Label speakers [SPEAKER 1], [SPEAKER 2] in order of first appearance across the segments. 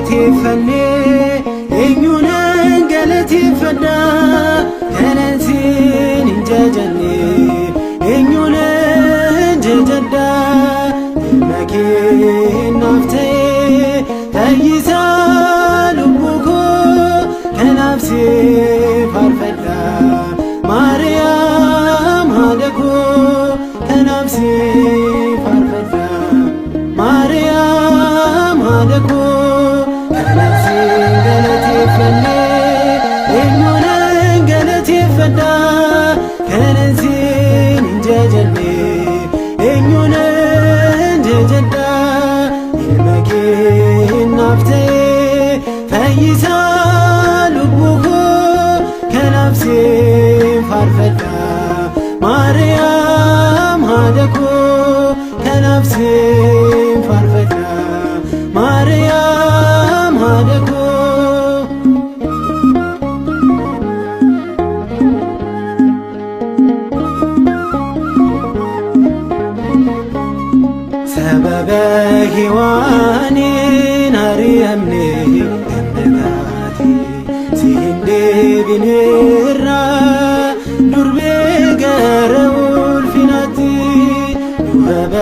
[SPEAKER 1] ገለቴ ፈኔ ኤኙነን ገለቴ ፈዳ ከነንሲን እንጀጀኔ ኤኙነን ጀጀዳ መኬ ናፍቴ ተይሳ ልቡኮ ከናፍሴ ፋርፈዳ ማርያም ሃደኮ ከናፍሴ ፋርፈዳ ማርያም ሃደኮ ከናፍሴ ገለቴ ፈኔ ኤኙነን ገለቴ ፈዳ ከነንሲን እንጀጀኔ ኤኙነን ጀጀዳ ይልመኬ ናፍቴ ፈይሳ ልቡኮ ከናፍሴ ፋርፈዳ ማርያም ሃደኮ ከናፍሴ ፋርፈዳ ማርያም ሃደኮ ሰበበ ሔዋኔን አርያምኔ ገነጋቲ ሲንዴ ቢኔራ ዱርቤ ገረውል ፊናቲ ዱበበረበራን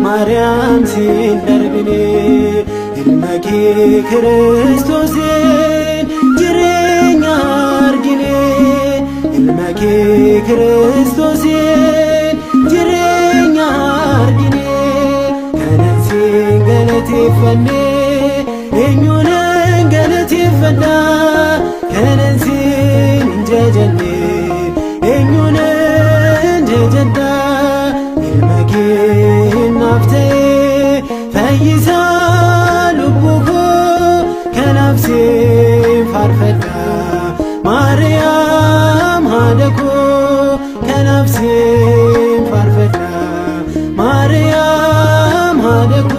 [SPEAKER 1] ማርያም ሲንደርብኔ ilmaki ክርስቶሴን ጅሬኛ አርጊኔ ilmaki ክርስቶሴን ጅሬኛ አርጊኔ ከነንሲን ገለቴ ፈኔ ኤኙነን ገለቴ ፈዳ ከነንሲን እንጀጀኔ ኤኙነን ጀጀዳ ይልመኬ ናፍቴ ፈይሳ ልቡኮ ከናፍሴ ፋርፈዳ ማርያም ሃደኮ ከናፍሴ ፋርፈዳ ማርያም ሃደኮ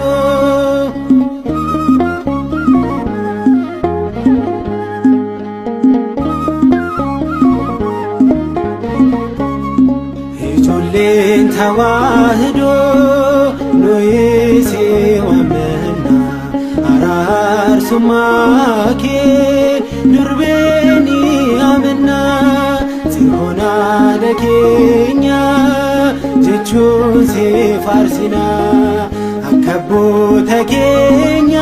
[SPEAKER 1] ኢጆሌን ተዋህዶ ኖይሴ ዋመና አራርሱማኬ ዱርቤኒ አምና ጽዮና ለኬኛ ጀቹሴ ፋርሲና አከቦ ተኬኛ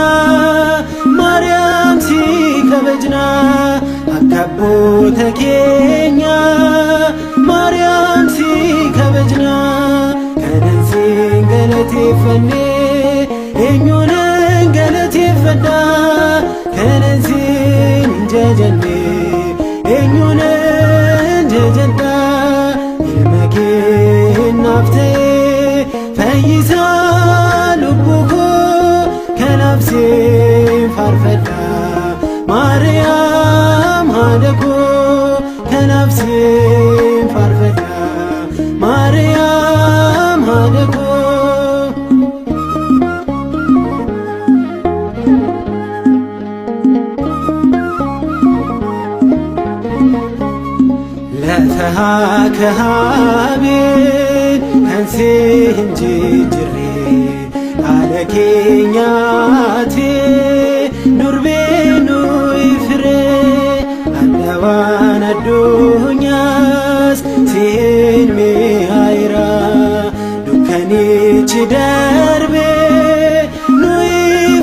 [SPEAKER 1] ማርያም ሲከበጅና አከቦ ተኬኛ ማርያም ሲከበጅና ከነንሲን ገለቴ ፈኔ ኤኙነን ገለቴ ፈዳ ከነንሲን እንጀጀኔ ኤኙነን ጀጀዳ ይልመኬ ናፍቴ ፈይሳ ልቡኮ ከናፍሴ ፋርፈዳ ማርያም ሃደኮ ከናፍሴ ፋርፈዳ ማርያም ሃደኮ ለተሃ ከሃቤ ከንሴ እንጂ ጅሬ አለኬኛቴ ዱርቤኑ ይፍሬ አለዋን አዱኛስ ሲን ሚሃይራ ዱከኒች ደርቤ ኑይ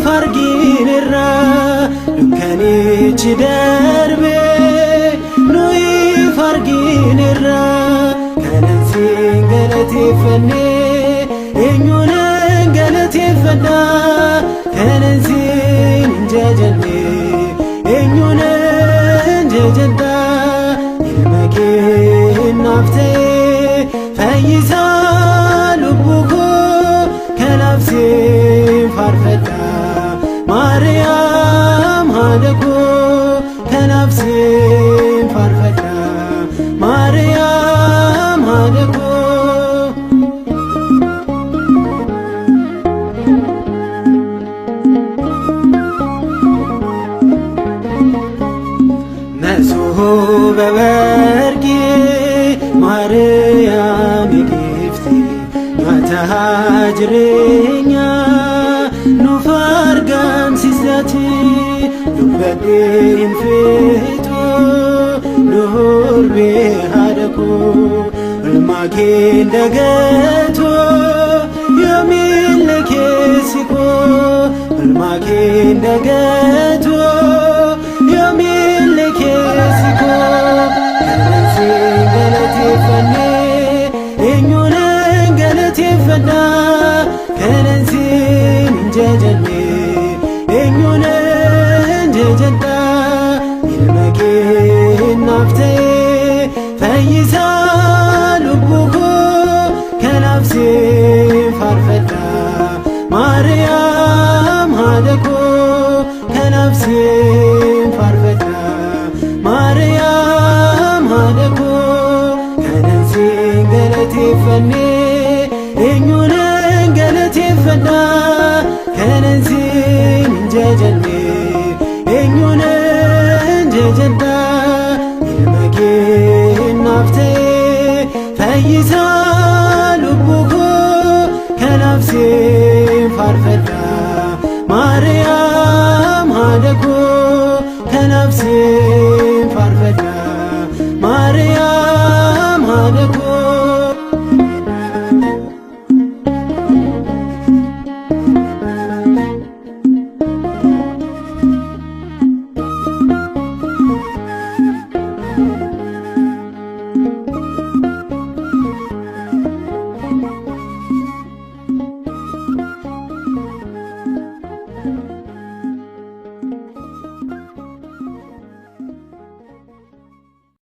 [SPEAKER 1] ፋርጊንራ ዱከኒች ደርቤ ኑይ ፋርጊንራ ከነንሲን ገለቴ ፈኔ ኤኙነን ገለቴ ፈዳ ከነንሲን እንጀጀኔ ኤኙነን ጀጀዳ ይልመኬ ናፍቴ ፈይሳ ልቡኮ ከናፍሴ ፋርፈዳ ማርያም ሃደኮ ከናፍሴ ፋርፈዳ ማርያም ሃደኮ ነሱሁ በበርጌ ማርያም ይግፍቴ ማተሃጅሬኛ ኑፍ fargam sizati dubbadeen feetu lurbe haadako ilmaa kee dagatu yoomillee keessi koo ilmaa kee dagatu yoomillee keessi koo kanan si galateeffannee eenyuunan galateeffadha kanan si jajannee eenyuunan jajadha ilma kee naaf ta'ee fayyisaa lubbuu koo kanaaf si faarfadha Maariyaam haadha koo kanaaf si faarfadha Maariyaam haadha koo kanan si galateeffannee eenyuunan galateeffadha kanan si jajannee eenyuunan jajadha ilma kee naaf ta'ee fayyisaa lubbuu koo kanaaf si faarfadha Maariyaam haadha koo kanaaf si